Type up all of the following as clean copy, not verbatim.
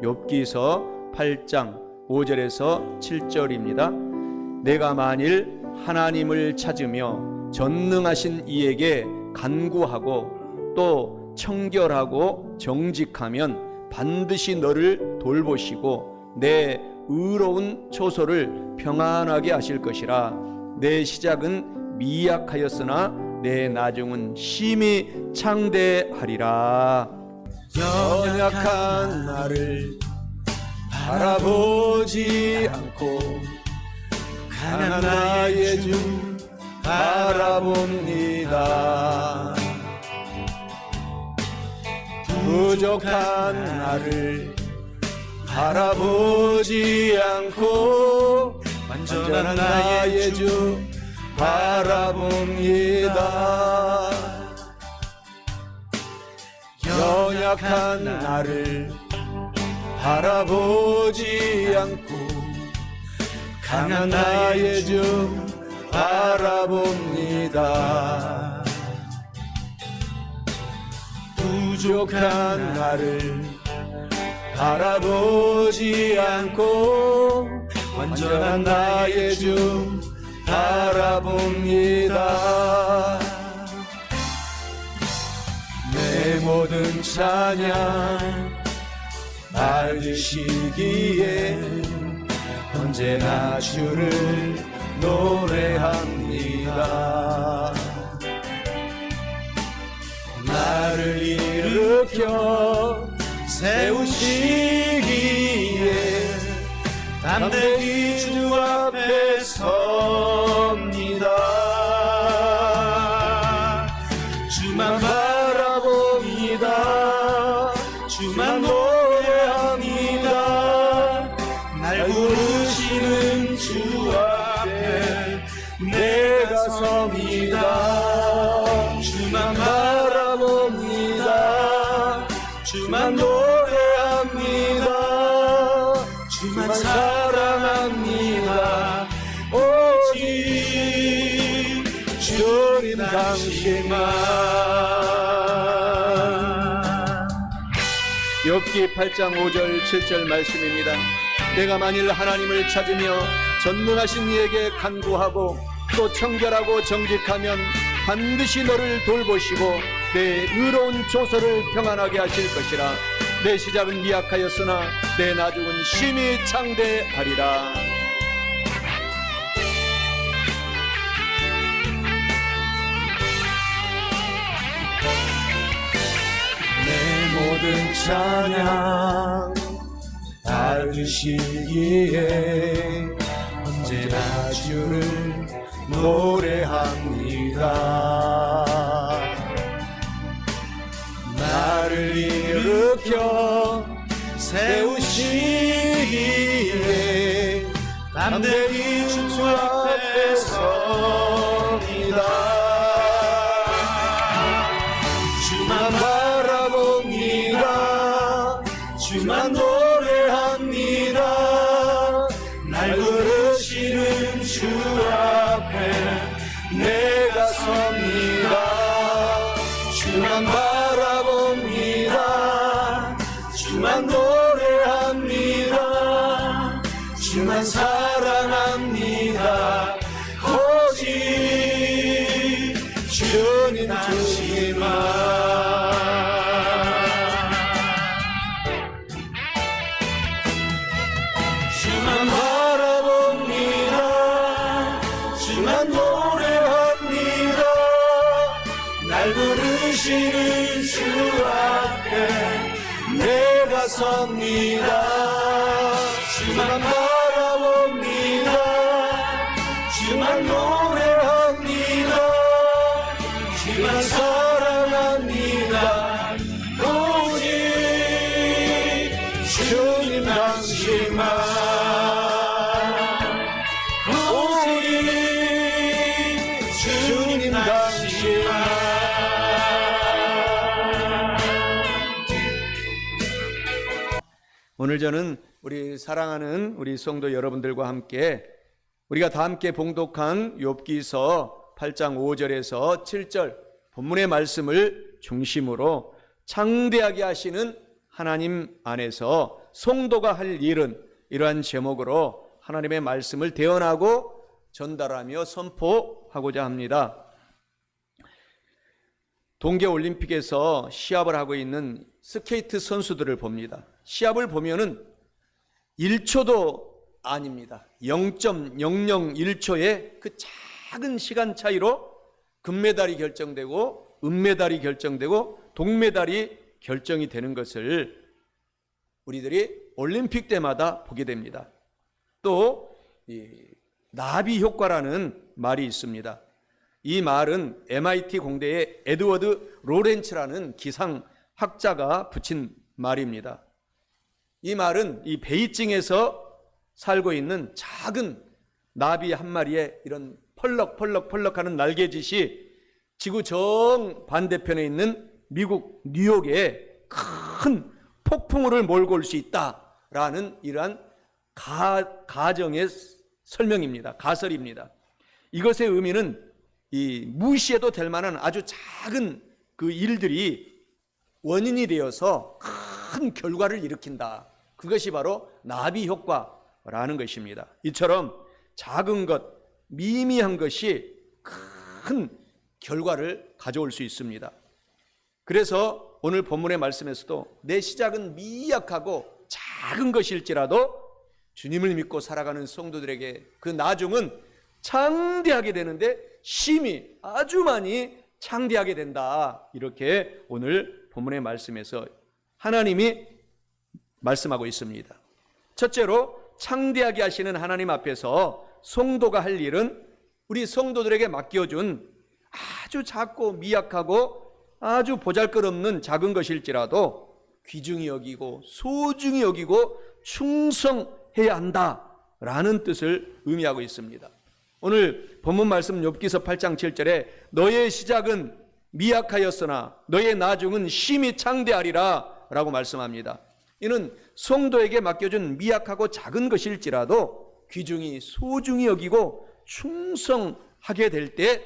욥기서 8장 5절에서 7절입니다. 내가 만일 하나님을 찾으며 전능하신 이에게 간구하고 또 청결하고 정직하면 반드시 너를 돌보시고 내 의로운 초소를 평안하게 하실 것이라. 내 시작은 미약하였으나 내 나중은 심히 창대하리라. 연약한 나를 바라보지 않고 강한 나의 주 바라봅니다. 부족한 나를 바라보지 않고 완전한 나의 주 바라봅니다. 연약한 나를 바라보지 않고 강한 나의 주 바라봅니다. 부족한 나를 바라보지 않고 완전한 나의 주 바라봅니다. 내 모든 찬양 받으시기에 언제나 주를 노래합니다. 나를 일으켜 세우시기에 담대히 주 앞에 섭니다. 주만 바라봅니다. 주만 노래합니다. 날 부르시는 주 앞에 내가 섭니다. 주만 바라봅니다. 주만 노래합니다. 주만 사랑합니다. 오직 주님 당신만. 욥기 8장 5절 7절 말씀입니다. 내가 만일 하나님을 찾으며 전능하신 이에게 간구하고 또 청결하고 정직하면 반드시 너를 돌보시고 내 의로운 조서를 평안하게 하실 것이라. 내 시작은 미약하였으나 내 나중은 심히 창대하리라. 내 모든 찬양 받으시기에 언제나 주를 노래합니다. 나를 일으켜 세우시기에 담대히 주 앞에 섭니다. 주만 바라봅니다. 주만 노래합니다. 날 부르시는 주 앞에 내가 섭니다. 주만 바라봅니다. 주만 노래합니다. 주만 사랑합니다. 오직 주님 주시만. 주만 바라봅니다. 주만 노래합니다. 날 부르시는 주 앞에 내가 섭니다. 주만 바라봅니다. 주만 노래합니다. 주만 사랑합니다. 오직 주님 당신만. 오직 주님 당신만. 오늘 저는 우리 사랑하는 우리 성도 여러분들과 함께 우리가 다 함께 봉독한 욥기서 8장 5절에서 7절 본문의 말씀을 중심으로 창대하게 하시는 하나님 안에서 성도가 할 일은, 이러한 제목으로 하나님의 말씀을 대언하고 전달하며 선포하고자 합니다. 동계올림픽에서 시합을 하고 있는 스케이트 선수들을 봅니다. 시합을 보면은 1초도 아닙니다. 0.001초의 그 작은 시간 차이로 금메달이 결정되고 은메달이 결정되고 동메달이 결정이 되는 것을 우리들이 올림픽 때마다 보게 됩니다. 또 나비 효과라는 말이 있습니다. 이 말은 MIT 공대의 에드워드 로렌츠라는 기상학자가 붙인 말입니다. 이 말은 이 베이징에서 살고 있는 작은 나비 한 마리의 이런 펄럭펄럭펄럭하는 날개짓이 지구 정 반대편에 있는 미국 뉴욕에 큰 폭풍우를 몰고 올 수 있다라는 이러한 가정의 설명입니다. 가설입니다. 이것의 의미는 이 무시해도 될 만한 아주 작은 그 일들이 원인이 되어서 큰 결과를 일으킨다. 그것이 바로 나비 효과라는 것입니다. 이처럼 작은 것, 미미한 것이 큰 결과를 가져올 수 있습니다. 그래서 오늘 본문의 말씀에서도 내 시작은 미약하고 작은 것일지라도 주님을 믿고 살아가는 성도들에게 그 나중은 창대하게 되는데 심히 아주 많이 창대하게 된다. 이렇게 오늘 본문의 말씀에서 하나님이 말씀하고 있습니다. 첫째로 창대하게 하시는 하나님 앞에서 성도가 할 일은 우리 성도들에게 맡겨준 아주 작고 미약하고 아주 보잘것없는 작은 것일지라도 귀중히 여기고 소중히 여기고 충성해야 한다라는 뜻을 의미하고 있습니다. 오늘 본문 말씀 욥기서 8장 7절에 너의 시작은 미약하였으나 너의 나중은 심히 창대하리라 라고 말씀합니다. 이는 성도에게 맡겨준 미약하고 작은 것일지라도 귀중히 소중히 여기고 충성하게 될 때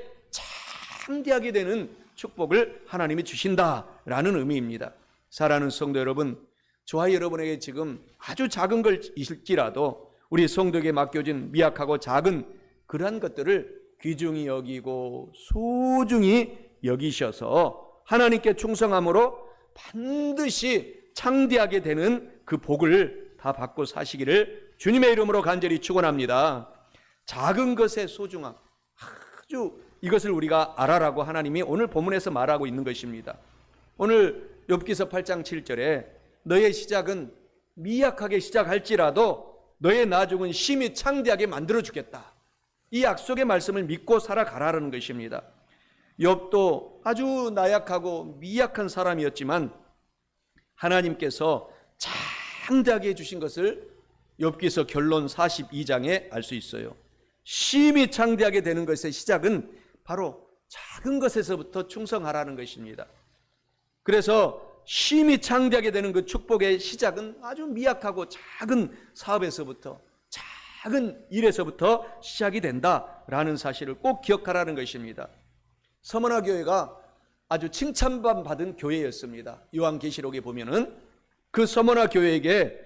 창대하게 되는 축복을 하나님이 주신다라는 의미입니다. 사랑하는 성도 여러분, 저와 여러분에게 지금 아주 작은 것일지라도 우리 성도에게 맡겨진 미약하고 작은 그러한 것들을 귀중히 여기고 소중히 여기셔서 하나님께 충성함으로 반드시 창대하게 되는 그 복을 다 받고 사시기를 주님의 이름으로 간절히 축원합니다. 작은 것의 소중함, 아주 이것을 우리가 알아라고 하나님이 오늘 본문에서 말하고 있는 것입니다. 오늘 욥기서 8장 7절에 너의 시작은 미약하게 시작할지라도 너의 나중은 심히 창대하게 만들어주겠다. 이 약속의 말씀을 믿고 살아가라는 것입니다. 욥도 아주 나약하고 미약한 사람이었지만 하나님께서 창대하게 해주신 것을 욥기서 결론 42장에 알 수 있어요. 심히 창대하게 되는 것의 시작은 바로 작은 것에서부터 충성하라는 것입니다. 그래서 심히 창대하게 되는 그 축복의 시작은 아주 미약하고 작은 사업에서부터 작은 일에서부터 시작이 된다라는 사실을 꼭 기억하라는 것입니다. 서머나 교회가 아주 칭찬받은 교회였습니다. 요한계시록에 보면은 그 서머나 교회에게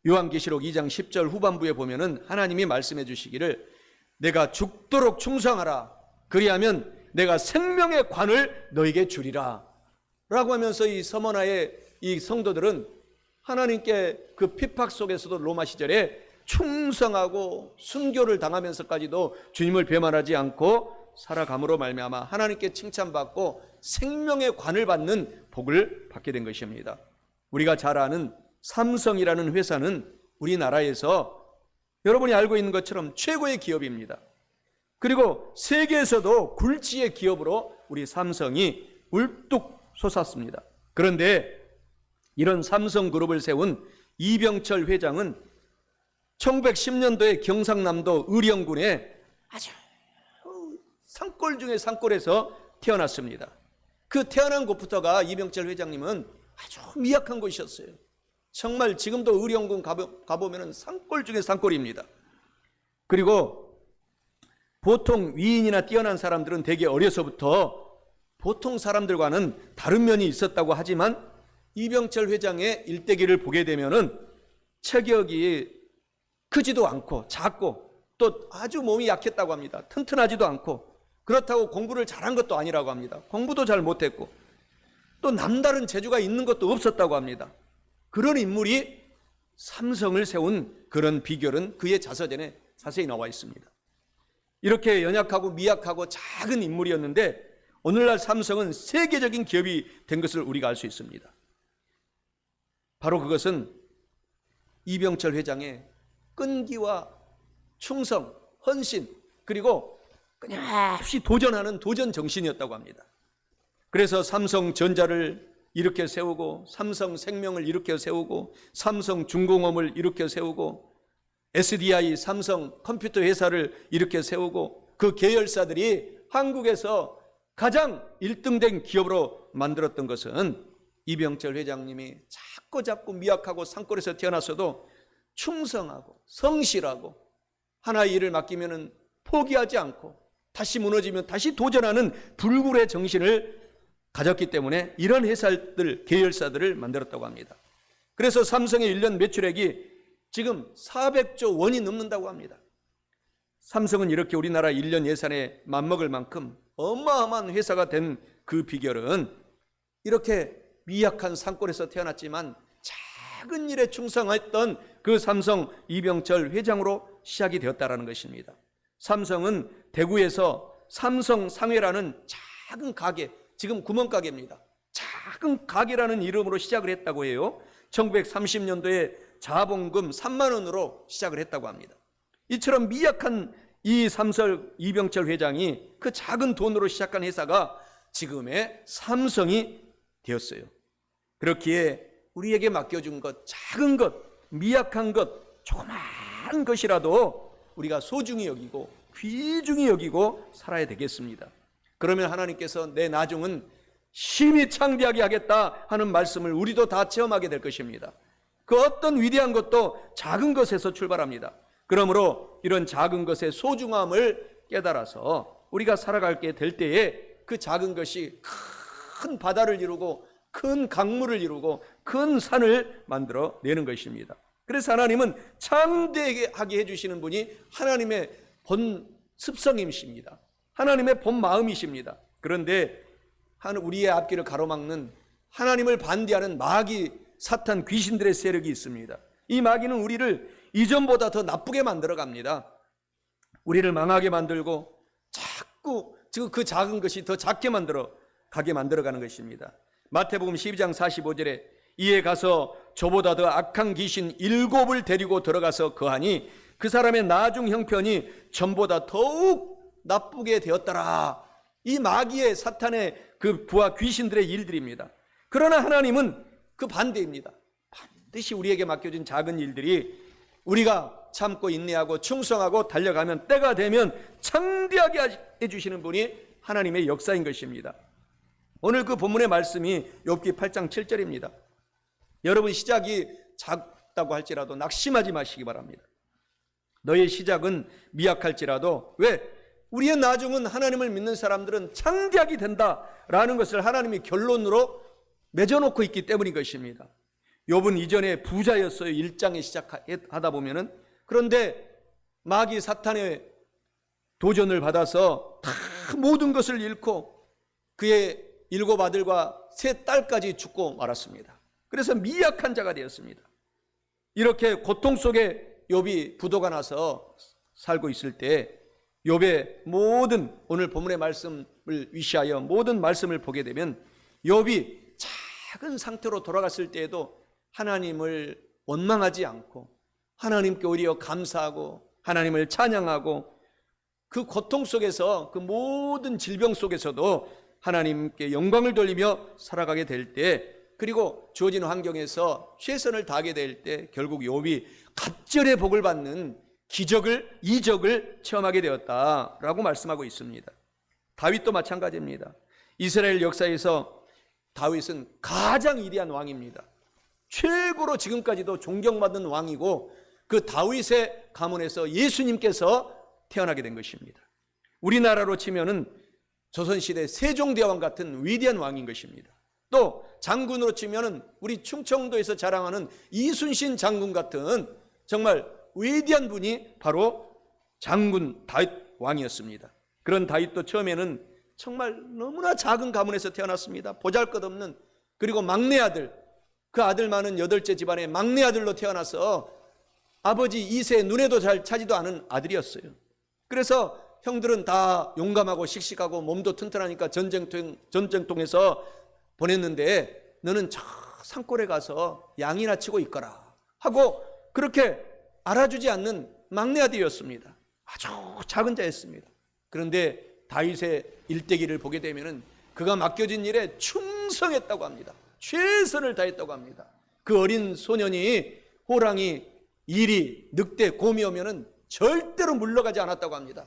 요한계시록 2장 10절 후반부에 보면은 하나님이 말씀해 주시기를 내가 죽도록 충성하라. 그리하면 내가 생명의 관을 너에게 주리라. 라고 하면서 이 서머나의 이 성도들은 하나님께 그 핍박 속에서도 로마 시절에 충성하고 순교를 당하면서까지도 주님을 배반하지 않고 살아감으로 말미암아 하나님께 칭찬받고 생명의 관을 받는 복을 받게 된 것입니다. 우리가 잘 아는 삼성이라는 회사는 우리나라에서 여러분이 알고 있는 것처럼 최고의 기업입니다. 그리고 세계에서도 굴지의 기업으로 우리 삼성이 울뚝 솟았습니다. 그런데 이런 삼성그룹을 세운 이병철 회장은 1910년도에 경상남도 의령군에 아주 산골 중에 산골에서 태어났습니다. 그 태어난 곳부터가 이병철 회장님은 아주 미약한 곳이었어요. 정말 지금도 의령군 가보면 산골 중에 산골입니다. 그리고 보통 위인이나 뛰어난 사람들은 되게 어려서부터 보통 사람들과는 다른 면이 있었다고 하지만 이병철 회장의 일대기를 보게 되면은 체격이 크지도 않고 작고 또 아주 몸이 약했다고 합니다. 튼튼하지도 않고 그렇다고 공부를 잘한 것도 아니라고 합니다. 공부도 잘 못했고 또 남다른 재주가 있는 것도 없었다고 합니다. 그런 인물이 삼성을 세운 그런 비결은 그의 자서전에 자세히 나와 있습니다. 이렇게 연약하고 미약하고 작은 인물이었는데 오늘날 삼성은 세계적인 기업이 된 것을 우리가 알 수 있습니다. 바로 그것은 이병철 회장의 끈기와 충성, 헌신, 그리고 끊임없이 도전하는 도전 정신이었다고 합니다. 그래서 삼성전자를 일으켜 세우고 삼성생명을 일으켜 세우고 삼성중공업을 일으켜 세우고 SDI 삼성 컴퓨터 회사를 일으켜 세우고 그 계열사들이 한국에서 가장 1등된 기업으로 만들었던 것은 이병철 회장님이 작고 미약하고 산골에서 태어났어도 충성하고 성실하고 하나의 일을 맡기면 포기하지 않고 다시 무너지면 다시 도전하는 불굴의 정신을 가졌기 때문에 이런 회사들, 계열사들을 만들었다고 합니다. 그래서 삼성의 1년 매출액이 지금 400조 원이 넘는다고 합니다. 삼성은 이렇게 우리나라 1년 예산에 맞먹을 만큼 어마어마한 회사가 된 그 비결은 이렇게 미약한 산골에서 태어났지만 작은 일에 충성했던 그 삼성 이병철 회장으로 시작이 되었다는 것입니다. 삼성은 대구에서 삼성상회라는 작은 가게, 지금 구멍가게입니다. 작은 가게라는 이름으로 시작을 했다고 해요. 1930년도에 자본금 3만 원으로 시작을 했다고 합니다. 이처럼 미약한 이 삼성 이병철 회장이 그 작은 돈으로 시작한 회사가 지금의 삼성이 되었어요. 그렇기에 우리에게 맡겨준 것, 작은 것, 미약한 것, 조그만 것이라도 우리가 소중히 여기고 귀중히 여기고 살아야 되겠습니다. 그러면 하나님께서 내 나중은 심히 창대하게 하겠다 하는 말씀을 우리도 다 체험하게 될 것입니다. 그 어떤 위대한 것도 작은 것에서 출발합니다. 그러므로 이런 작은 것의 소중함을 깨달아서 우리가 살아가게 될 때에 그 작은 것이 큰 바다를 이루고 큰 강물을 이루고 큰 산을 만들어 내는 것입니다. 그래서 하나님은 창대하게 해주시는 분이 하나님의 본 습성이십니다. 하나님의 본 마음이십니다. 그런데 우리의 앞길을 가로막는 하나님을 반대하는 마귀, 사탄, 귀신들의 세력이 있습니다. 이 마귀는 우리를 이전보다 더 나쁘게 만들어 갑니다. 우리를 망하게 만들고 자꾸 그 작은 것이 더 작게 가게 만들어가는 것입니다. 마태복음 12장 45절에 이에 가서 저보다 더 악한 귀신 7을 데리고 들어가서 거하니 그 사람의 나중 형편이 전보다 더욱 나쁘게 되었더라. 이 마귀의 사탄의 그 부하 귀신들의 일들입니다. 그러나 하나님은 그 반대입니다. 반드시 우리에게 맡겨진 작은 일들이 우리가 참고 인내하고 충성하고 달려가면 때가 되면 창대하게 해주시는 분이 하나님의 역사인 것입니다. 오늘 그 본문의 말씀이 욥기 8장 7절입니다. 여러분 시작이 작다고 할지라도 낙심하지 마시기 바랍니다. 너의 시작은 미약할지라도 왜? 우리의 나중은 하나님을 믿는 사람들은 창대하게 된다라는 것을 하나님이 결론으로 맺어놓고 있기 때문인 것입니다. 욥은 이전에 부자였어요. 1장에 시작하다 보면은. 그런데 마귀 사탄의 도전을 받아서 다 모든 것을 잃고 그의 7 아들과 3 딸까지 죽고 말았습니다. 그래서 미약한 자가 되었습니다. 이렇게 고통 속에 욥이 부도가 나서 살고 있을 때 욥의 모든 오늘 본문의 말씀을 위시하여 모든 말씀을 보게 되면 욥이 작은 상태로 돌아갔을 때에도 하나님을 원망하지 않고 하나님께 오히려 감사하고 하나님을 찬양하고 그 고통 속에서 그 모든 질병 속에서도 하나님께 영광을 돌리며 살아가게 될 때 그리고 주어진 환경에서 최선을 다하게 될 때 결국 욥이 갑절의 복을 받는 이적을 체험하게 되었다라고 말씀하고 있습니다. 다윗도 마찬가지입니다. 이스라엘 역사에서 다윗은 가장 위대한 왕입니다. 최고로 지금까지도 존경받는 왕이고 그 다윗의 가문에서 예수님께서 태어나게 된 것입니다. 우리나라로 치면은 조선시대 세종대왕 같은 위대한 왕인 것입니다. 또 장군으로 치면은 우리 충청도에서 자랑하는 이순신 장군 같은 정말 위대한 분이 바로 장군 다윗 왕이었습니다. 그런 다윗도 처음에는 정말 너무나 작은 가문에서 태어났습니다. 보잘것없는, 그리고 막내 아들, 그 아들 많은 8째 집안의 막내 아들로 태어나서 아버지 이세 눈에도 잘 차지도 않은 아들이었어요. 그래서 형들은 다 용감하고 씩씩하고 몸도 튼튼하니까 전쟁통에서 보냈는데 너는 저 산골에 가서 양이나 치고 있거라 하고 그렇게 알아주지 않는 막내 아들이었습니다. 아주 작은 자였습니다. 그런데 다윗의 일대기를 보게 되면은 그가 맡겨진 일에 충성했다고 합니다. 최선을 다했다고 합니다. 그 어린 소년이 호랑이, 이리, 늑대, 곰이 오면은 절대로 물러가지 않았다고 합니다.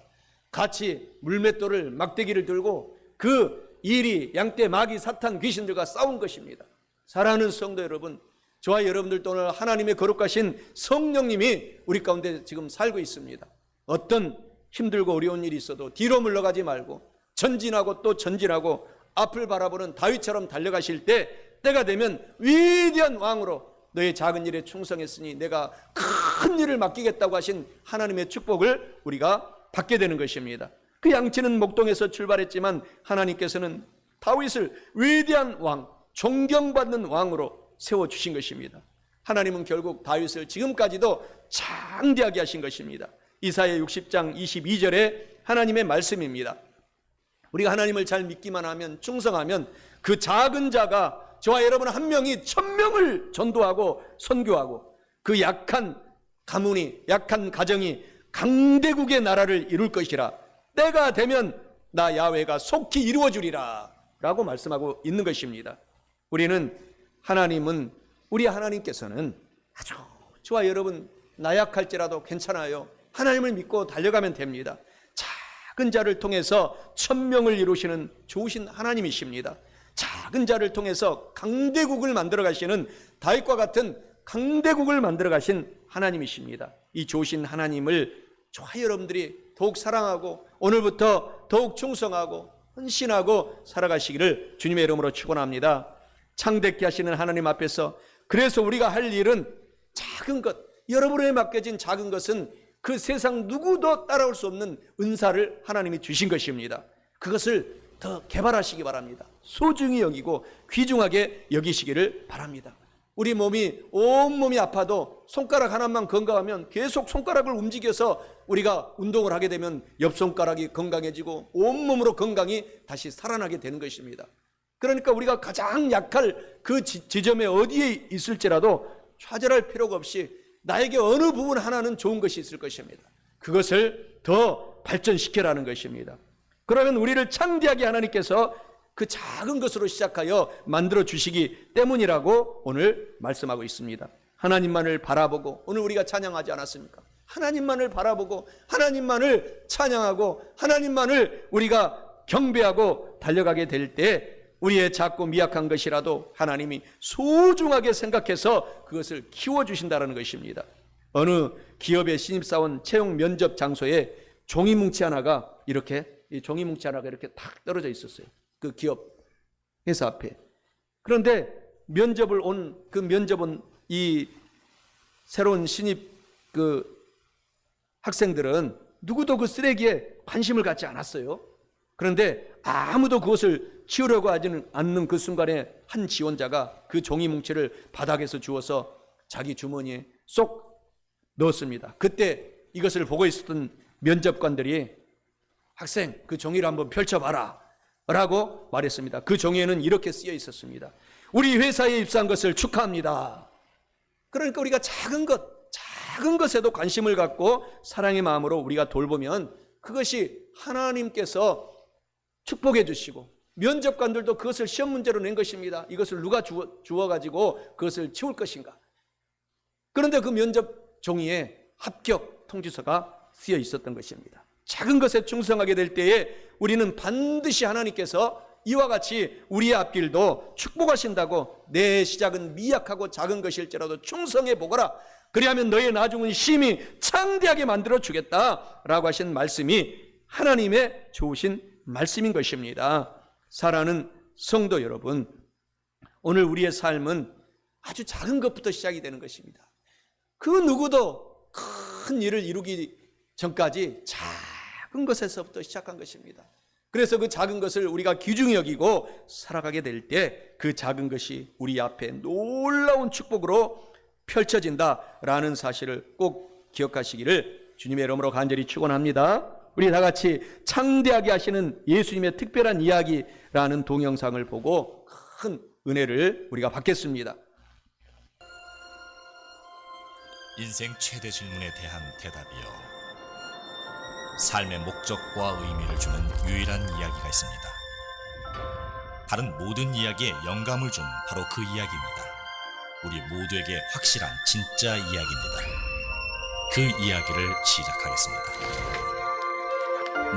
같이 물맷돌을, 막대기를 들고 그 이리, 양떼, 마귀, 사탄, 귀신들과 싸운 것입니다. 사랑하는 성도 여러분, 저와 여러분들도 오늘 하나님의 거룩하신 성령님이 우리 가운데 지금 살고 있습니다. 어떤 힘들고 어려운 일이 있어도 뒤로 물러가지 말고 전진하고 또 전진하고 앞을 바라보는 다윗처럼 달려가실 때 때가 되면 위대한 왕으로 너의 작은 일에 충성했으니 내가 큰 일을 맡기겠다고 하신 하나님의 축복을 우리가 받게 되는 것입니다. 그 양치는 목동에서 출발했지만 하나님께서는 다윗을 위대한 왕, 존경받는 왕으로 세워주신 것입니다. 하나님은 결국 다윗을 지금까지도 장대하게 하신 것입니다. 이사야 60장 22절에 하나님의 말씀입니다. 우리가 하나님을 잘 믿기만 하면, 충성하면 그 작은 자가, 저와 여러분 한 명이 1000명을 전도하고 선교하고 그 약한 가문이, 약한 가정이 강대국의 나라를 이룰 것이라. 때가 되면 나 야훼가 속히 이루어주리라 라고 말씀하고 있는 것입니다. 우리 하나님께서는 아주 저와 여러분 나약할지라도 괜찮아요. 하나님을 믿고 달려가면 됩니다. 작은 자를 통해서 1000명을 이루시는 좋으신 하나님이십니다. 작은 자를 통해서 강대국을 만들어 가시는 다윗과 같은 강대국을 만들어 가신 하나님이십니다. 이 좋으신 하나님을 저와 여러분들이 더욱 사랑하고 오늘부터 더욱 충성하고 헌신하고 살아가시기를 주님의 이름으로 축원합니다. 창대케 하시는 하나님 앞에서, 그래서 우리가 할 일은 작은 것, 여러분에게 맡겨진 작은 것은 그 세상 누구도 따라올 수 없는 은사를 하나님이 주신 것입니다. 그것을 더 개발하시기 바랍니다. 소중히 여기고 귀중하게 여기시기를 바랍니다. 우리 온몸이 아파도 손가락 하나만 건강하면 계속 손가락을 움직여서 우리가 운동을 하게 되면 옆 손가락이 건강해지고 온몸으로 건강이 다시 살아나게 되는 것입니다. 그러니까 우리가 가장 약할 그 지점에 어디에 있을지라도 좌절할 필요가 없이 나에게 어느 부분 하나는 좋은 것이 있을 것입니다. 그것을 더 발전시켜라는 것입니다. 그러면 우리를 창대하게 하나님께서 그 작은 것으로 시작하여 만들어 주시기 때문이라고 오늘 말씀하고 있습니다. 하나님만을 바라보고, 오늘 우리가 찬양하지 않았습니까? 하나님만을 바라보고 하나님만을 찬양하고 하나님만을 우리가 경배하고 달려가게 될 때 우리의 작고 미약한 것이라도 하나님이 소중하게 생각해서 그것을 키워주신다는 것입니다. 어느 기업의 신입사원 채용 면접 장소에 종이뭉치 하나가 이렇게 탁 떨어져 있었어요. 그 기업 회사 앞에. 그런데 면접을 온 이 새로운 신입 그 학생들은 누구도 그 쓰레기에 관심을 갖지 않았어요. 그런데 아무도 그것을 치우려고 하지는 않는 그 순간에 한 지원자가 그 종이 뭉치를 바닥에서 주워서 자기 주머니에 쏙 넣었습니다. 그때 이것을 보고 있었던 면접관들이 학생 그 종이를 한번 펼쳐봐라 라고 말했습니다. 그 종이에는 이렇게 쓰여 있었습니다. 우리 회사에 입사한 것을 축하합니다. 그러니까 우리가 작은 것에도 관심을 갖고 사랑의 마음으로 우리가 돌보면 그것이 하나님께서 축복해 주시고, 면접관들도 그것을 시험 문제로 낸 것입니다. 이것을 누가 주워가지고 그것을 치울 것인가. 그런데 그 면접 종이에 합격 통지서가 쓰여 있었던 것입니다. 작은 것에 충성하게 될 때에 우리는 반드시 하나님께서 이와 같이 우리의 앞길도 축복하신다고, 내 시작은 미약하고 작은 것일지라도 충성해 보거라. 그리하면 너의 나중은 심히 창대하게 만들어 주겠다라고 하신 말씀이 하나님의 좋으신 말씀인 것입니다. 사랑하는 성도 여러분, 오늘 우리의 삶은 아주 작은 것부터 시작이 되는 것입니다. 그 누구도 큰 일을 이루기 전까지 작은 것에서부터 시작한 것입니다. 그래서 그 작은 것을 우리가 귀중히 여기고 살아가게 될 때 그 작은 것이 우리 앞에 놀라운 축복으로 펼쳐진다라는 사실을 꼭 기억하시기를 주님의 이름으로 간절히 축원합니다. 우리 다 같이 창대하게 하시는 예수님의 특별한 이야기라는 동영상을 보고 큰 은혜를 우리가 받겠습니다. 인생 최대 질문에 대한 대답이요. 삶의 목적과 의미를 주는 유일한 이야기가 있습니다. 다른 모든 이야기에 영감을 준 바로 그 이야기입니다. 우리 모두에게 확실한 진짜 이야기입니다. 그 이야기를 시작하겠습니다.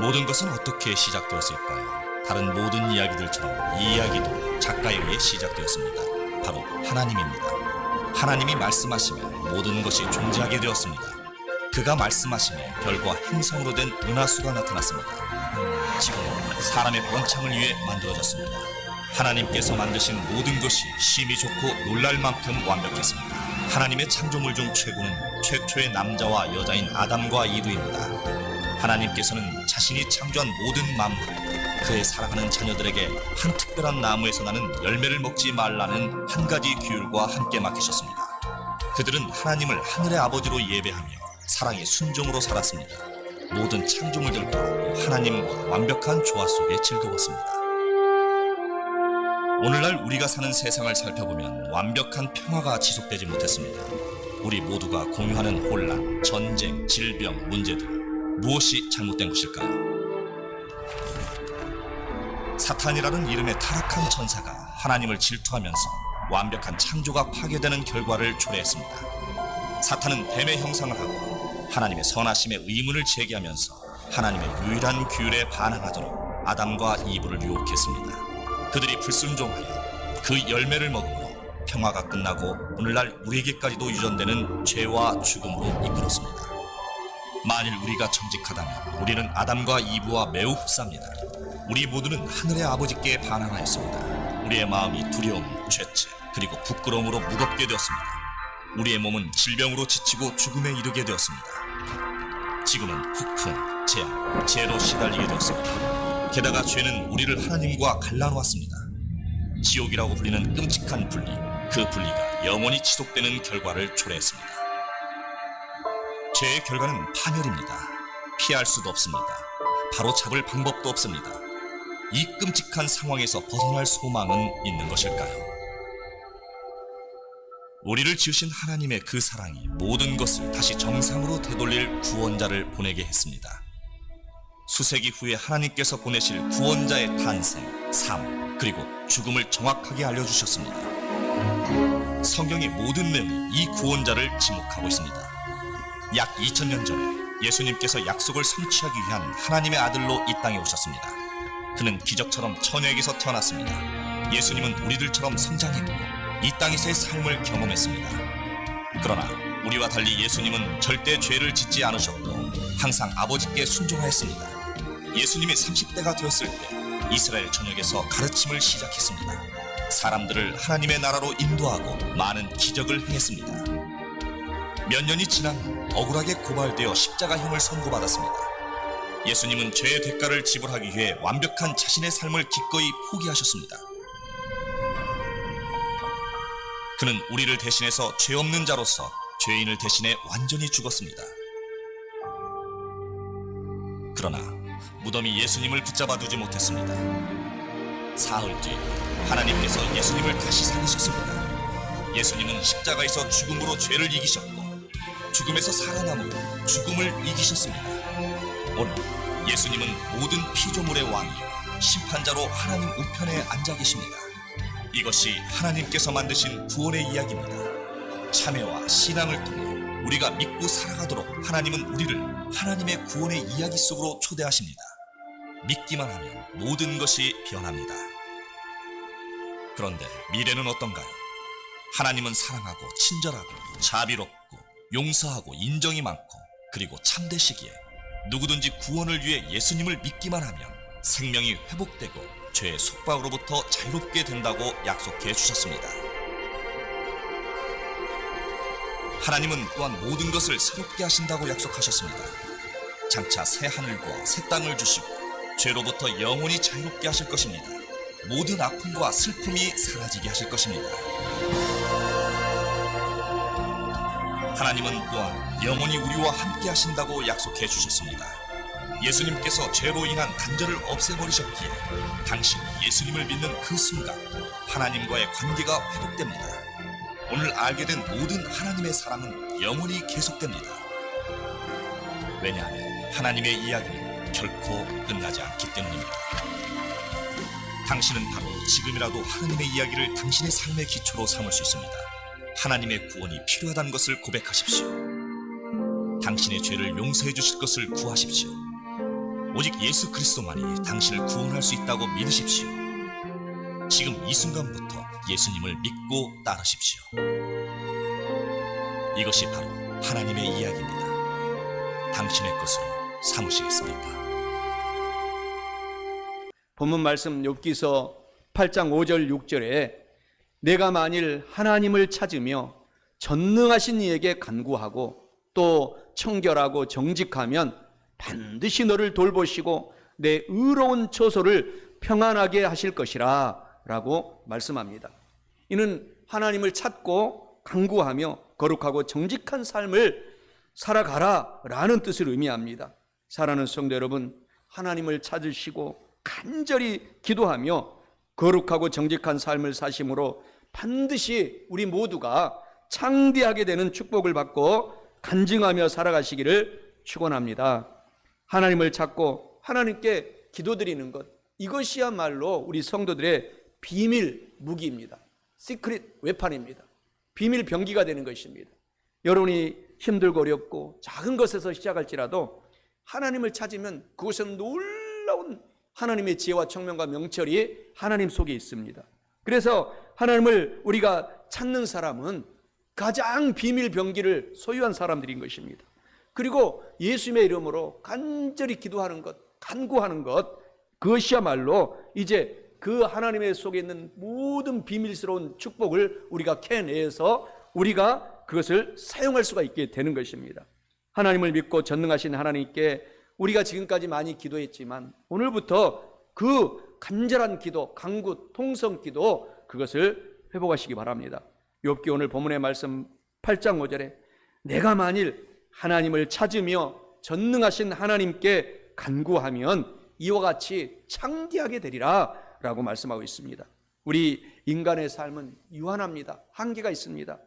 모든 것은 어떻게 시작되었을까요? 다른 모든 이야기들처럼 이 이야기도 작가에 의해 시작되었습니다. 바로 하나님입니다. 하나님이 말씀하시며 모든 것이 존재하게 되었습니다. 그가 말씀하시며 별과 행성으로 된 은하수가 나타났습니다. 지구는 사람의 번창을 위해 만들어졌습니다. 하나님께서 만드신 모든 것이 심히 좋고 놀랄 만큼 완벽했습니다. 하나님의 창조물 중 최고는 최초의 남자와 여자인 아담과 이브입니다. 하나님께서는 자신이 창조한 모든 만물, 그의 사랑하는 자녀들에게 한 특별한 나무에서 나는 열매를 먹지 말라는 한 가지 규율과 함께 맡기셨습니다. 그들은 하나님을 하늘의 아버지로 예배하며 사랑의 순종으로 살았습니다. 모든 창조물들과 하나님과 완벽한 조화 속에 즐거웠습니다. 오늘날 우리가 사는 세상을 살펴보면 완벽한 평화가 지속되지 못했습니다. 우리 모두가 공유하는 혼란, 전쟁, 질병, 문제들, 무엇이 잘못된 것일까요? 사탄이라는 이름의 타락한 천사가 하나님을 질투하면서 완벽한 창조가 파괴되는 결과를 초래했습니다. 사탄은 뱀의 형상을 하고 하나님의 선하심의 의문을 제기하면서 하나님의 유일한 규율에 반항하도록 아담과 이브를 유혹했습니다. 그들이 불순종하여 그 열매를 먹음으로 평화가 끝나고 오늘날 우리에게까지도 유전되는 죄와 죽음으로 이끌었습니다. 만일 우리가 정직하다면 우리는 아담과 이브와 매우 흡사합니다. 우리 모두는 하늘의 아버지께 반항하였습니다. 우리의 마음이 두려움, 죄책, 그리고 부끄러움으로 무겁게 되었습니다. 우리의 몸은 질병으로 지치고 죽음에 이르게 되었습니다. 지구는 폭풍, 재앙, 재로 시달리게 되었습니다. 게다가 죄는 우리를 하나님과 갈라놓았습니다. 지옥이라고 불리는 끔찍한 분리, 그 분리가 영원히 지속되는 결과를 초래했습니다. 죄의 결과는 파멸입니다. 피할 수도 없습니다. 바로 잡을 방법도 없습니다. 이 끔찍한 상황에서 벗어날 소망은 있는 것일까요? 우리를 지으신 하나님의 그 사랑이 모든 것을 다시 정상으로 되돌릴 구원자를 보내게 했습니다. 수세기 후에 하나님께서 보내실 구원자의 탄생, 삶, 그리고 죽음을 정확하게 알려주셨습니다. 성경의 모든 내용이 이 구원자를 지목하고 있습니다. 약 2000년 전에 예수님께서 약속을 성취하기 위한 하나님의 아들로 이 땅에 오셨습니다. 그는 기적처럼 처녀에게서 태어났습니다. 예수님은 우리들처럼 성장했고 이 땅에서의 삶을 경험했습니다. 그러나 우리와 달리 예수님은 절대 죄를 짓지 않으셨고 항상 아버지께 순종하였습니다. 예수님이 30대가 되었을 때 이스라엘 전역에서 가르침을 시작했습니다. 사람들을 하나님의 나라로 인도하고 많은 기적을 행했습니다. 몇 년이 지난 후 억울하게 고발되어 십자가형을 선고받았습니다. 예수님은 죄의 대가를 지불하기 위해 완벽한 자신의 삶을 기꺼이 포기하셨습니다. 그는 우리를 대신해서 죄 없는 자로서 죄인을 대신해 완전히 죽었습니다. 그러나 무덤이 예수님을 붙잡아 두지 못했습니다. 사흘 뒤 하나님께서 예수님을 다시 살리셨습니다. 예수님은 십자가에서 죽음으로 죄를 이기셨고 죽음에서 살아남으로 죽음을 이기셨습니다. 오늘 예수님은 모든 피조물의 왕이요 심판자로 하나님 우편에 앉아 계십니다. 이것이 하나님께서 만드신 구원의 이야기입니다. 참회와 신앙을 통해 우리가 믿고 살아가도록 하나님은 우리를 하나님의 구원의 이야기 속으로 초대하십니다. 믿기만 하면 모든 것이 변합니다. 그런데 미래는 어떤가요? 하나님은 사랑하고 친절하고 자비롭고 용서하고 인정이 많고 그리고 참되시기에 누구든지 구원을 위해 예수님을 믿기만 하면 생명이 회복되고 죄의 속박으로부터 자유롭게 된다고 약속해 주셨습니다. 하나님은 또한 모든 것을 새롭게 하신다고 약속하셨습니다. 장차 새 하늘과 새 땅을 주시고 죄로부터 영원히 자유롭게 하실 것입니다. 모든 아픔과 슬픔이 사라지게 하실 것입니다. 하나님은 또한 영원히 우리와 함께 하신다고 약속해 주셨습니다. 예수님께서 죄로 인한 단절을 없애버리셨기에 당신이 예수님을 믿는 그 순간 하나님과의 관계가 회복됩니다. 오늘 알게 된 모든 하나님의 사랑은 영원히 계속됩니다. 왜냐하면 하나님의 이야기는 결코 끝나지 않기 때문입니다. 당신은 바로 지금이라도 하나님의 이야기를 당신의 삶의 기초로 삼을 수 있습니다. 하나님의 구원이 필요하다는 것을 고백하십시오. 당신의 죄를 용서해 주실 것을 구하십시오. 오직 예수 그리스도만이 당신을 구원할 수 있다고 믿으십시오. 지금 이 순간부터 예수님을 믿고 따르십시오. 이것이 바로 하나님의 이야기입니다. 당신의 것으로 삼으시겠습니까? 본문 말씀 욥기서 8장 5절 6절에 내가 만일 하나님을 찾으며 전능하신 이에게 간구하고 또 청결하고 정직하면 반드시 너를 돌보시고 내 의로운 처소를 평안하게 하실 것이라 라고 말씀합니다. 이는 하나님을 찾고 간구하며 거룩하고 정직한 삶을 살아가라 라는 뜻을 의미합니다. 사랑하는 성도 여러분, 하나님을 찾으시고 간절히 기도하며 거룩하고 정직한 삶을 사심으로 반드시 우리 모두가 창대하게 되는 축복을 받고 간증하며 살아가시기를 축원합니다. 하나님을 찾고 하나님께 기도드리는 것, 이것이야말로 우리 성도들의 비밀 무기입니다. 시크릿 웨판입니다. 비밀 병기가 되는 것입니다. 여러분이 힘들고 어렵고 작은 것에서 시작할지라도 하나님을 찾으면 그것은 놀라운 하나님의 지혜와 청명과 명철이 하나님 속에 있습니다. 그래서 하나님을 우리가 찾는 사람은 가장 비밀 병기를 소유한 사람들인 것입니다. 그리고 예수님의 이름으로 간절히 기도하는 것, 간구하는 것, 그것이야말로 이제 그 하나님의 속에 있는 모든 비밀스러운 축복을 우리가 캐내서 우리가 그것을 사용할 수가 있게 되는 것입니다. 하나님을 믿고 전능하신 하나님께 우리가 지금까지 많이 기도했지만 오늘부터 그 간절한 기도, 간구, 통성 기도, 그것을 회복하시기 바랍니다. 욥기 오늘 본문의 말씀 8장 5절에 내가 만일 하나님을 찾으며 전능하신 하나님께 간구하면 이와 같이 창대하게 되리라 라고 말씀하고 있습니다. 우리 인간의 삶은 유한합니다. 한계가 있습니다.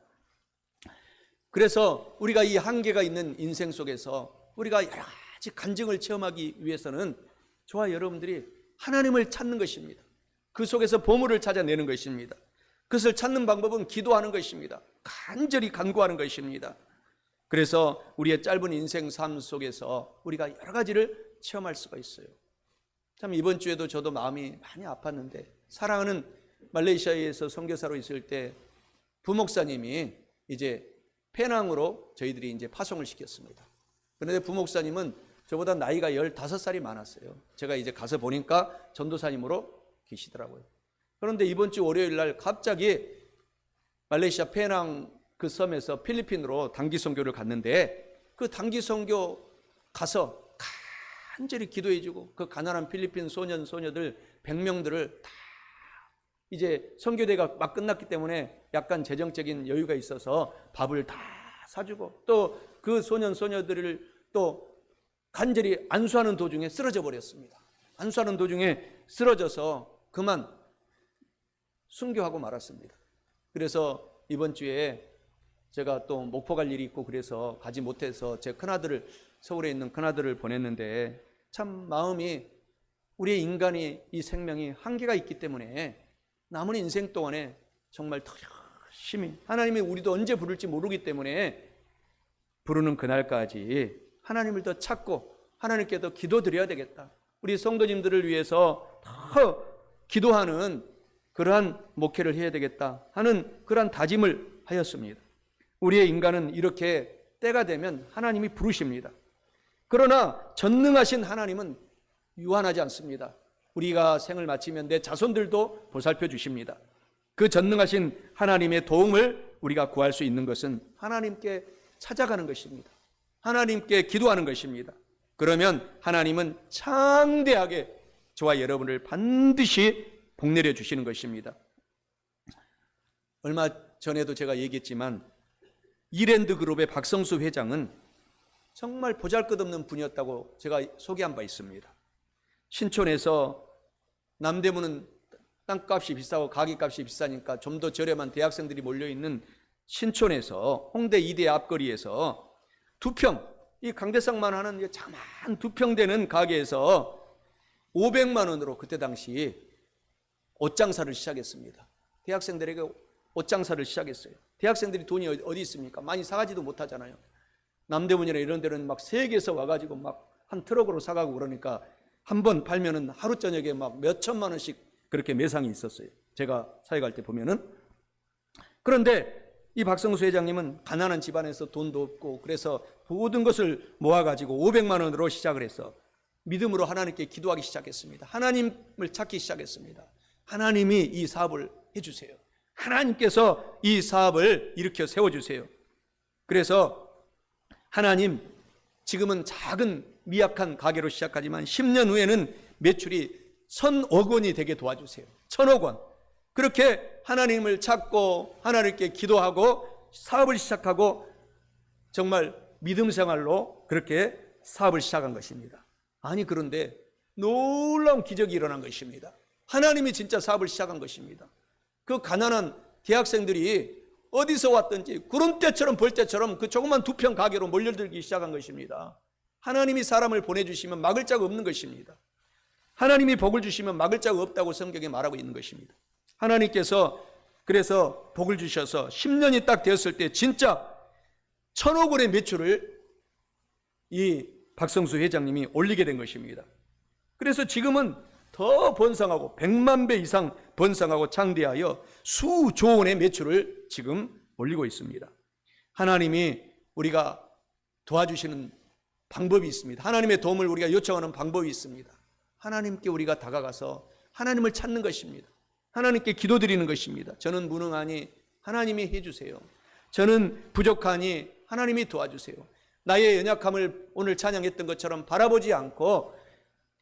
그래서 우리가 이 한계가 있는 인생 속에서 우리가 여러 가지 간증을 체험하기 위해서는 저와 여러분들이 하나님을 찾는 것입니다. 그 속에서 보물을 찾아내는 것입니다. 그것을 찾는 방법은 기도하는 것입니다. 간절히 간구하는 것입니다. 그래서 우리의 짧은 인생 삶 속에서 우리가 여러 가지를 체험할 수가 있어요. 참 이번 주에도 저도 마음이 많이 아팠는데 사랑하는 말레이시아에서 선교사로 있을 때 부목사님이 이제 페낭으로 저희들이 이제 파송을 시켰습니다. 그런데 부목사님은 저보다 나이가 15살이 많았어요. 제가 이제 가서 보니까 전도사님으로 계시더라고요. 그런데 이번 주 월요일 날 갑자기 말레이시아 페낭 그 섬에서 필리핀으로 단기 선교를 갔는데 그 단기 선교 가서 간절히 기도해주고 그 가난한 필리핀 소년 소녀들 100명들을 다 이제 선교대가 막 끝났기 때문에 약간 재정적인 여유가 있어서 밥을 다 사주고 또 그 소년 소녀들을 또 간절히 안수하는 도중에 쓰러져 버렸습니다. 안수하는 도중에 쓰러져서 그만 순교하고 말았습니다. 그래서 이번 주에 제가 또 목포 갈 일이 있고 그래서 가지 못해서 제 큰아들을 서울에 있는 큰아들을 보냈는데 참 마음이 우리의 인간이 이 생명이 한계가 있기 때문에 남은 인생 동안에 정말 더 열심히 하나님이 우리도 언제 부를지 모르기 때문에 부르는 그날까지 하나님을 더 찾고 하나님께 더 기도드려야 되겠다. 우리 성도님들을 위해서 더 기도하는 그러한 목회를 해야 되겠다 하는 그러한 다짐을 하였습니다. 우리의 인간은 이렇게 때가 되면 하나님이 부르십니다. 그러나 전능하신 하나님은 유한하지 않습니다. 우리가 생을 마치면 내 자손들도 보살펴 주십니다. 그 전능하신 하나님의 도움을 우리가 구할 수 있는 것은 하나님께 찾아가는 것입니다. 하나님께 기도하는 것입니다. 그러면 하나님은 창대하게 저와 여러분을 반드시 복내려 주시는 것입니다. 얼마 전에도 제가 얘기했지만 이랜드 그룹의 박성수 회장은 정말 보잘것없는 분이었다고 제가 소개한 바 있습니다. 신촌에서 남대문은 땅값이 비싸고 가기값이 비싸니까 좀 더 저렴한 대학생들이 몰려있는 신촌에서 홍대 2대 앞거리에서 2평, 이 강대상만 하는 자만 2평 되는 가게에서 500만 원으로 그때 당시 옷장사를 시작했습니다. 대학생들에게 옷장사를 시작했어요. 대학생들이 돈이 어디 있습니까? 많이 사가지도 못하잖아요. 남대문이나 이런 데는 막 세계에서 와가지고 막 한 트럭으로 사가고 그러니까 한 번 팔면은 하루 저녁에 막 몇 천만 원씩 그렇게 매상이 있었어요. 제가 사회 갈 때 보면은. 그런데 이 박성수 회장님은 가난한 집안에서 돈도 없고 그래서 모든 것을 모아가지고 500만 원으로 시작을 해서 믿음으로 하나님께 기도하기 시작했습니다. 하나님을 찾기 시작했습니다. 하나님이 이 사업을 해주세요. 하나님께서 이 사업을 일으켜 세워주세요. 그래서 하나님, 지금은 작은 미약한 가게로 시작하지만 10년 후에는 매출이 1,000억 원이 되게 도와주세요. 1,000억 원. 그렇게 하나님을 찾고 하나님께 기도하고 사업을 시작하고 정말 믿음 생활로 그렇게 사업을 시작한 것입니다. 아니 그런데 놀라운 기적이 일어난 것입니다. 하나님이 진짜 사업을 시작한 것입니다. 그 가난한 대학생들이 어디서 왔든지 구름대처럼 벌떼처럼 그 조그만 2평 가게로 몰려들기 시작한 것입니다. 하나님이 사람을 보내주시면 막을 자가 없는 것입니다. 하나님이 복을 주시면 막을 자가 없다고 성경에 말하고 있는 것입니다. 하나님께서 그래서 복을 주셔서 10년이 딱 되었을 때 진짜 1,000억 원의 매출을 이 박성수 회장님이 올리게 된 것입니다. 그래서 지금은 더 번성하고 100만 배 이상 번성하고 창대하여 수조 원의 매출을 지금 올리고 있습니다. 하나님이 우리가 도와주시는 방법이 있습니다. 하나님의 도움을 우리가 요청하는 방법이 있습니다. 하나님께 우리가 다가가서 하나님을 찾는 것입니다. 하나님께 기도드리는 것입니다. 저는 무능하니 하나님이 해주세요. 저는 부족하니 하나님이 도와주세요. 나의 연약함을 오늘 찬양했던 것처럼 바라보지 않고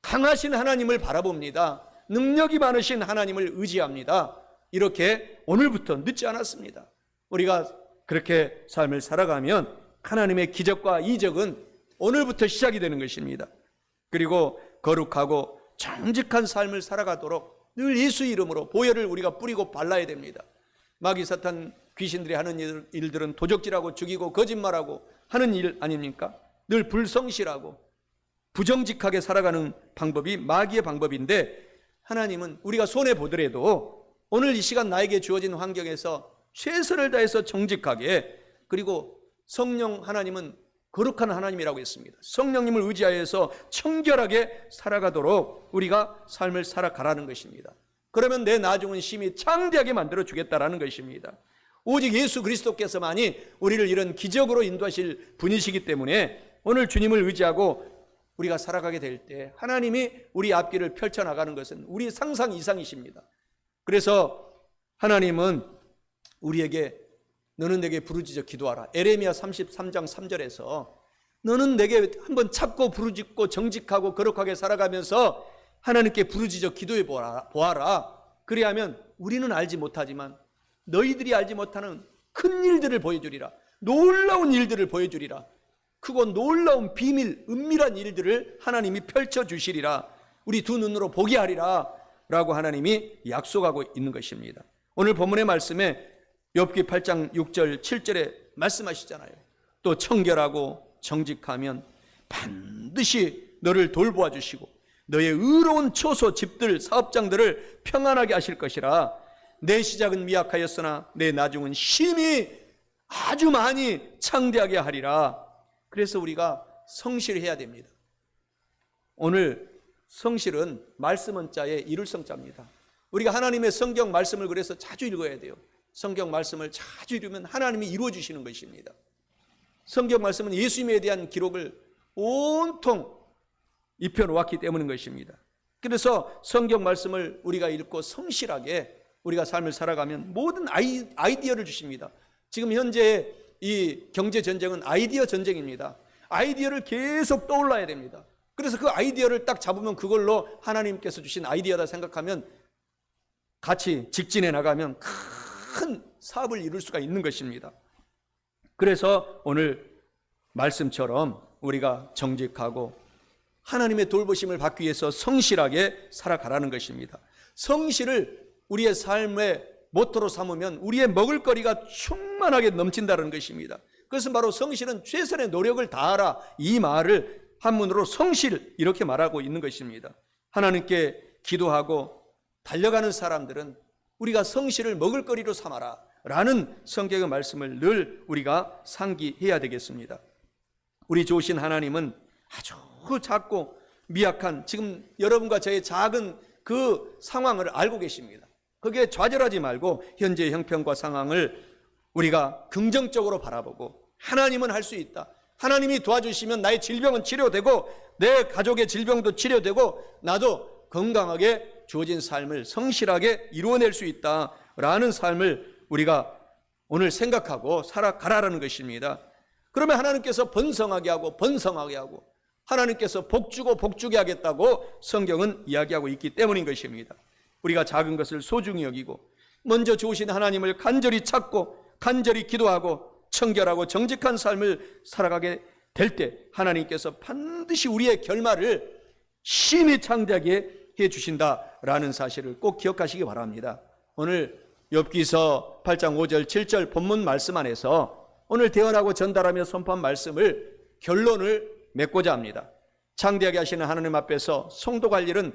강하신 하나님을 바라봅니다. 능력이 많으신 하나님을 의지합니다. 이렇게 오늘부터 늦지 않았습니다. 우리가 그렇게 삶을 살아가면 하나님의 기적과 이적은 오늘부터 시작이 되는 것입니다. 그리고 거룩하고 정직한 삶을 살아가도록 늘 예수 이름으로 보혈을 우리가 뿌리고 발라야 됩니다. 마귀 사탄 귀신들이 하는 일들은 도적질하고 죽이고 거짓말하고 하는 일 아닙니까? 늘 불성실하고 부정직하게 살아가는 방법이 마귀의 방법인데 하나님은 우리가 손해보더라도 오늘 이 시간 나에게 주어진 환경에서 최선을 다해서 정직하게, 그리고 성령 하나님은 거룩한 하나님이라고 했습니다. 성령님을 의지하여서 청결하게 살아가도록 우리가 삶을 살아가라는 것입니다. 그러면 내 나중은 심히 창대하게 만들어 주겠다라는 것입니다. 오직 예수 그리스도께서만이 우리를 이런 기적으로 인도하실 분이시기 때문에 오늘 주님을 의지하고 우리가 살아가게 될 때 하나님이 우리 앞길을 펼쳐나가는 것은 우리 상상 이상이십니다. 그래서 하나님은 우리에게 너는 내게 부르짖어 기도하라. 에레미야 33장 3절에서 너는 내게 한번 찾고 부르짖고 정직하고 거룩하게 살아가면서 하나님께 부르짖어 기도해 보아라. 그리하면 우리는 알지 못하지만 너희들이 알지 못하는 큰 일들을 보여주리라. 놀라운 일들을 보여주리라. 크고 놀라운 비밀, 은밀한 일들을 하나님이 펼쳐주시리라. 우리 두 눈으로 보게 하리라 라고 하나님이 약속하고 있는 것입니다. 오늘 본문의 말씀에 욥기 8장 6절 7절에 말씀하시잖아요. 또 청결하고 정직하면 반드시 너를 돌보아 주시고 너의 의로운 초소 집들 사업장들을 평안하게 하실 것이라. 내 시작은 미약하였으나 내 나중은 심히 아주 많이 창대하게 하리라. 그래서 우리가 성실해야 됩니다. 오늘 성실은 말씀 원자의 이룰성자입니다. 우리가 하나님의 성경 말씀을 그래서 자주 읽어야 돼요. 성경 말씀을 자주 읽으면 하나님이 이루어 주시는 것입니다. 성경 말씀은 예수님에 대한 기록을 온통 입혀놓았기 때문인 것입니다. 그래서 성경 말씀을 우리가 읽고 성실하게 우리가 삶을 살아가면 모든 아이디어를 주십니다. 지금 현재 이 경제 전쟁은 아이디어 전쟁입니다. 아이디어를 계속 떠올라야 됩니다. 그래서 그 아이디어를 딱 잡으면 그걸로 하나님께서 주신 아이디어다 생각하면 같이 직진해 나가면 큰 사업을 이룰 수가 있는 것입니다. 그래서 오늘 말씀처럼 우리가 정직하고 하나님의 돌보심을 받기 위해서 성실하게 살아가라는 것입니다. 성실을 우리의 삶의 모토로 삼으면 우리의 먹을거리가 충만하게 넘친다는 것입니다. 그것은 바로 성실은 최선의 노력을 다하라, 이 말을 한문으로 성실 이렇게 말하고 있는 것입니다. 하나님께 기도하고 달려가는 사람들은 우리가 성실을 먹을거리로 삼아라 라는 성경의 말씀을 늘 우리가 상기해야 되겠습니다. 우리 좋으신 하나님은 아주 작고 미약한 지금 여러분과 저의 작은 그 상황을 알고 계십니다. 거기에 좌절하지 말고 현재의 형편과 상황을 우리가 긍정적으로 바라보고 하나님은 할 수 있다. 하나님이 도와주시면 나의 질병은 치료되고 내 가족의 질병도 치료되고 나도 건강하게 주어진 삶을 성실하게 이루어낼 수 있다라는 삶을 우리가 오늘 생각하고 살아가라는 것입니다. 그러면 하나님께서 번성하게 하고 하나님께서 복주고 복주게 하겠다고 성경은 이야기하고 있기 때문인 것입니다. 우리가 작은 것을 소중히 여기고 먼저 좋으신 하나님을 간절히 찾고 간절히 기도하고 청결하고 정직한 삶을 살아가게 될 때 하나님께서 반드시 우리의 결말을 심히 창대하게 해주신다라는 사실을 꼭 기억하시기 바랍니다. 오늘 욥기서 8장 5절 7절 본문 말씀 안에서 오늘 대언하고 전달하며 선포한 말씀을 결론을 맺고자 합니다. 창대하게 하시는 하나님 앞에서 성도갈 일은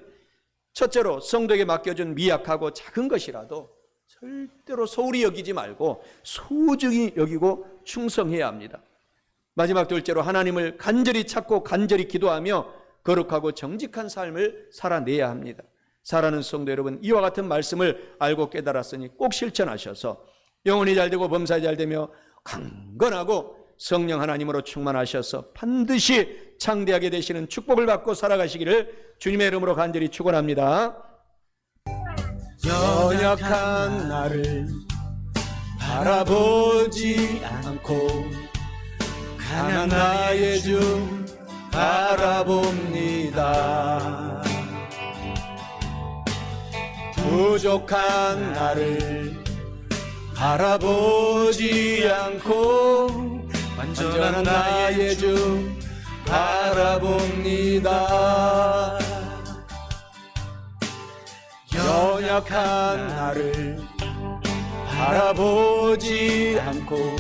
첫째로 성도에게 맡겨준 미약하고 작은 것이라도 절대로 소홀히 여기지 말고 소중히 여기고 충성해야 합니다. 마지막 둘째로 하나님을 간절히 찾고 간절히 기도하며 거룩하고 정직한 삶을 살아내야 합니다. 사랑하는 성도 여러분, 이와 같은 말씀을 알고 깨달았으니 꼭 실천하셔서 영혼이 잘되고 범사에 잘되며 강건하고 성령 하나님으로 충만하셔서 반드시 창대하게 되시는 축복을 받고 살아가시기를 주님의 이름으로 간절히 축원합니다. 연약한 나를 바라보지 않고 강한 나의 주 바라봅니다. 부족한 나를 바라보지 않고 완전한 나의 주 바라봅니다. 연약한 나를 바라보지 않고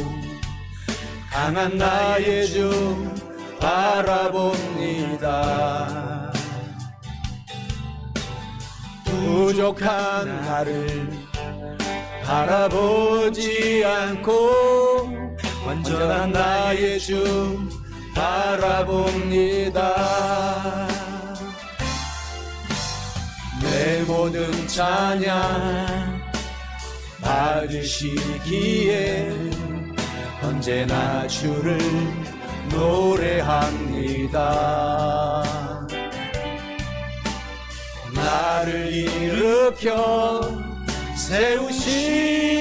강한 나의 주 바라봅니다. 부족한 나를 바라보지 않고 완전한 나의 주 바라봅니다. 내 모든 찬양 받으시기에 언제나 주를 노래합니다. 나를 일으켜 세우시기에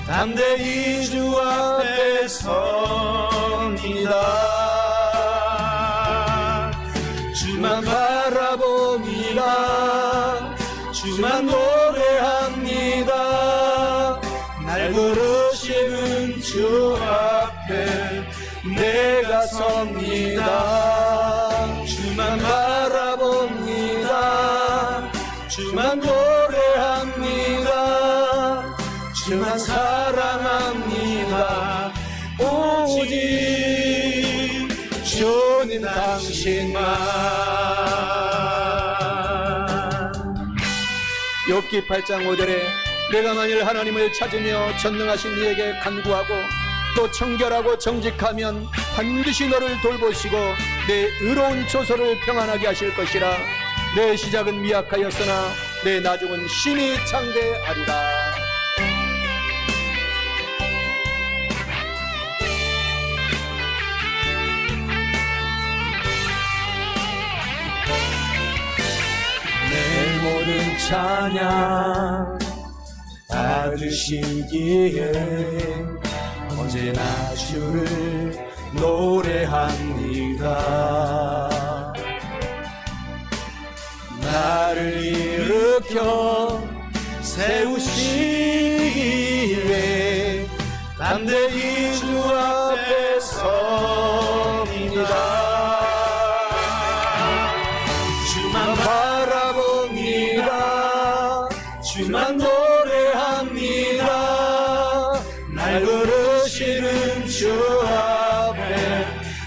담대히 주 앞에 섭니다. 주만 바라봅니다. 주만 노래합니다. 날 부르시는 주 앞에 내가 섭니다. 주만 바라봅니다. 주만 노래합니다. 주만 사랑합니다. 오직 주는 당신만. 욥기 8장 5절에 내가 만일 하나님을 찾으며 전능하신 이에게 간구하고 또 청결하고 정직하면 반드시 너를 돌보시고 내 의로운 조소를 평안하게 하실 것이라. 내 시작은 미약하였으나 내 나중은 심히 창대하리라. 찬양 받으시기에 언제나 주를 노래합니다. 나를 일으켜 세우시기에 담대히 주 앞에 섭니다. 주만 바라봅니다. 주만 노래합니다. 날 부르시는 주 앞에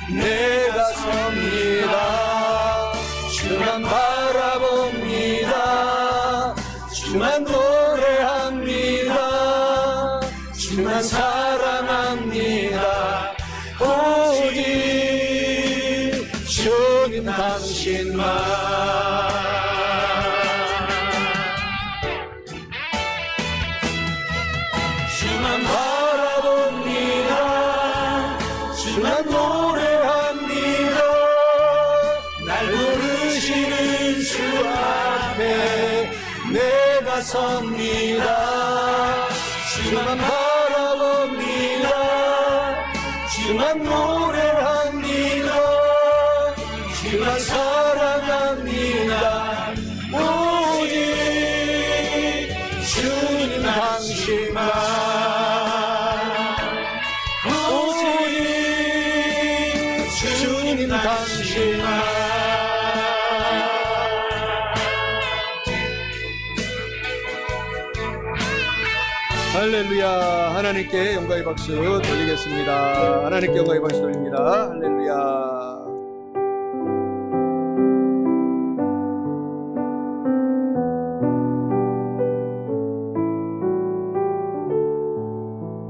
내가 섭니다. 주만 바라봅니다. 주만 노래합니다. 주만 사랑합니다. 오직 주님 당신만. 주만 바라봅니다. 주만 노래합니다. 날 부르시는 주 앞에 내가 섭니다. 주만 바라봅니다. 주만 노래합니다. 주만 사랑합니다. 오직 주님 당신만. 오직 주님 당신만. 할렐루야. 하나님께 영광의 박수 돌리겠습니다. 하나님께 영광의 박수 돌립니다. 할렐루야.